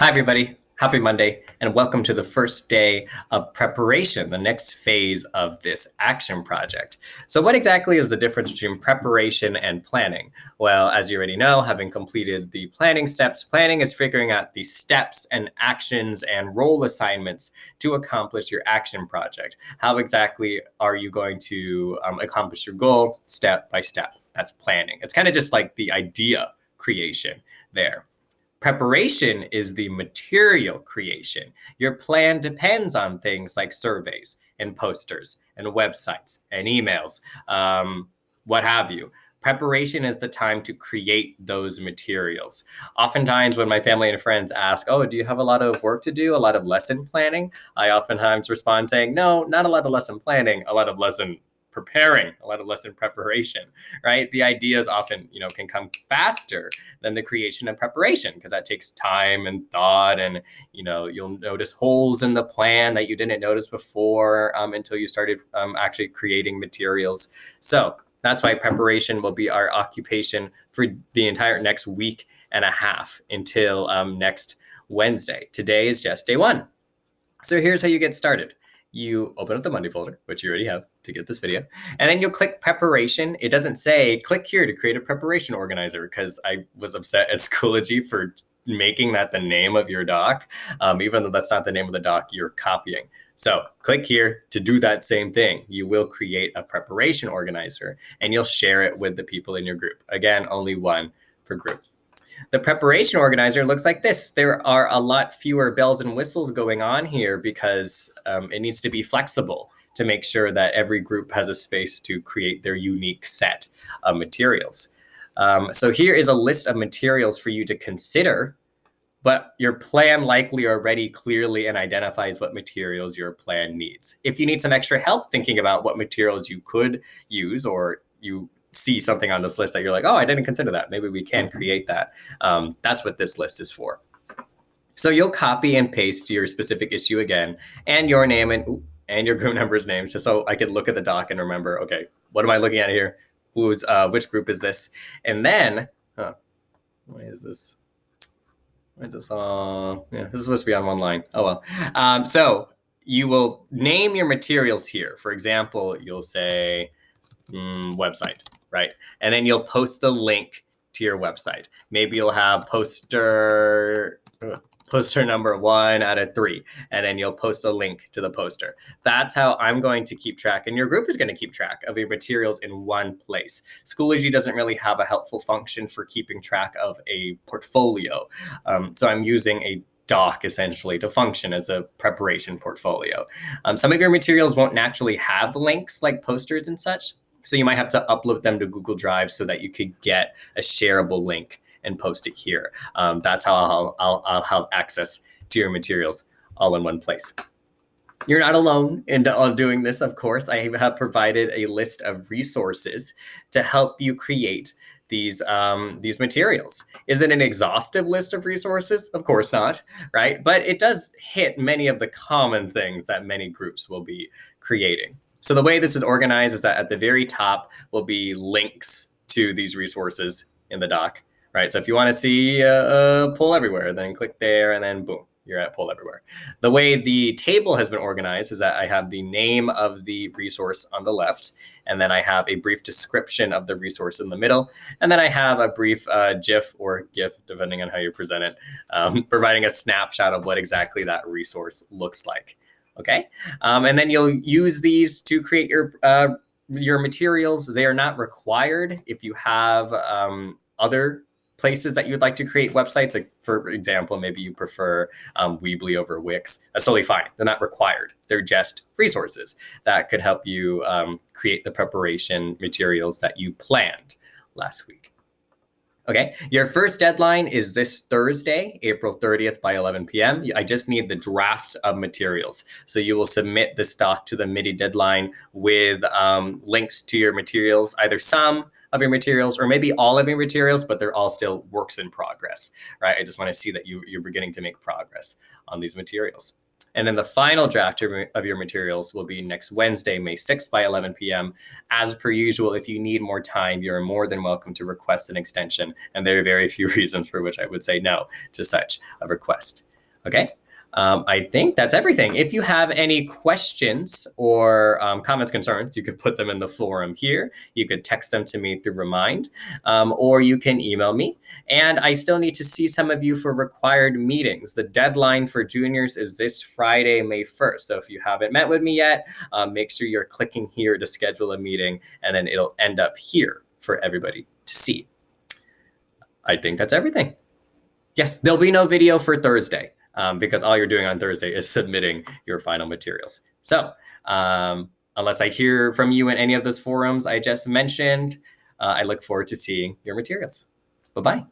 Hi, everybody. Happy Monday, and welcome to the first day of preparation, the next phase of this action project. So, what exactly is the difference between preparation and planning? Well, as you already know, having completed the planning steps, planning is figuring out the steps and actions and role assignments to accomplish your action project. How exactly are you going to accomplish your goal step by step? That's planning. It's kind of just like the idea creation there. Preparation is the material creation. Your plan depends on things like surveys and posters and websites and emails, what have you. Preparation is the time to create those materials. Oftentimes, when my family and friends ask, "Oh, do you have a lot of work to do, a lot of lesson planning?" I oftentimes respond saying, "No, not a lot of lesson planning, a lot of lesson preparing, a lot of lesson preparation," right? The ideas often, can come faster than the creation and preparation because that takes time and thought, and you'll notice holes in the plan that you didn't notice before until you started actually creating materials. So that's why preparation will be our occupation for the entire next week and a half until next Wednesday. Today is just day one. So here's how you get started. You open up the Monday folder, which you already have to get this video, and then you'll click preparation. It doesn't say click here to create a preparation organizer because I was upset at Schoology for making that the name of your doc, even though that's not the name of the doc you're copying. So click here to do that same thing. You will create a preparation organizer and you'll share it with the people in your group. Again, only one per group. The preparation organizer looks like this. There are a lot fewer bells and whistles going on here because it needs to be flexible to make sure that every group has a space to create their unique set of materials. So here is a list of materials for you to consider, but your plan likely already clearly and identifies what materials your plan needs. If you need some extra help thinking about what materials you could use, or you see something on this list that you're like, "Oh, I didn't consider that. Maybe we can create that." That's what this list is for. So you'll copy and paste your specific issue again, and your name and your group member's name, just so I can look at the doc and remember, okay, what am I looking at here? Which group is this? And then, why is this? Why is this? This is supposed to be on one line. Oh well. So you will name your materials here. For example, you'll say website, right? And then you'll post a link to your website. Maybe you'll have poster number 1 out of 3, and then you'll post a link to the poster. That's how I'm going to keep track, and your group is going to keep track of your materials in one place. Schoology doesn't really have a helpful function for keeping track of a portfolio. So I'm using a doc essentially to function as a preparation portfolio. Some of your materials won't naturally have links like posters and such, so you might have to upload them to Google Drive so that you could get a shareable link and post it here. That's how I'll have access to your materials all in one place. You're not alone in doing this, of course. I have provided a list of resources to help you create these materials. Is it an exhaustive list of resources? Of course not, right? But it does hit many of the common things that many groups will be creating. So the way this is organized is that at the very top will be links to these resources in the doc, right? So if you want to see Poll Everywhere, then click there and then boom, you're at Poll Everywhere. The way the table has been organized is that I have the name of the resource on the left, and then I have a brief description of the resource in the middle, and then I have a brief GIF or GIF, depending on how you present it, providing a snapshot of what exactly that resource looks like. Okay, and then you'll use these to create your materials. They are not required if you have other places that you would like to create websites. Like, for example, maybe you prefer Weebly over Wix. That's totally fine. They're not required. They're just resources that could help you create the preparation materials that you planned last week. Okay, your first deadline is this Thursday, April 30th by 11 p.m. I just need the draft of materials. So you will submit this doc to the MIDI deadline with links to your materials, either some of your materials or maybe all of your materials, but they're all still works in progress, right? I just want to see that you're beginning to make progress on these materials. And then the final draft of your materials will be next Wednesday, May 6th by 11 p.m. As per usual, if you need more time, you're more than welcome to request an extension. And there are very few reasons for which I would say no to such a request. Okay. I think that's everything. If you have any questions or comments, concerns, you could put them in the forum here. You could text them to me through Remind, or you can email me. And I still need to see some of you for required meetings. The deadline for juniors is this Friday, May 1st. So if you haven't met with me yet, make sure you're clicking here to schedule a meeting, and then it'll end up here for everybody to see. I think that's everything. Yes, there'll be no video for Thursday. Because all you're doing on Thursday is submitting your final materials. So unless I hear from you in any of those forums I just mentioned, I look forward to seeing your materials. Bye-bye.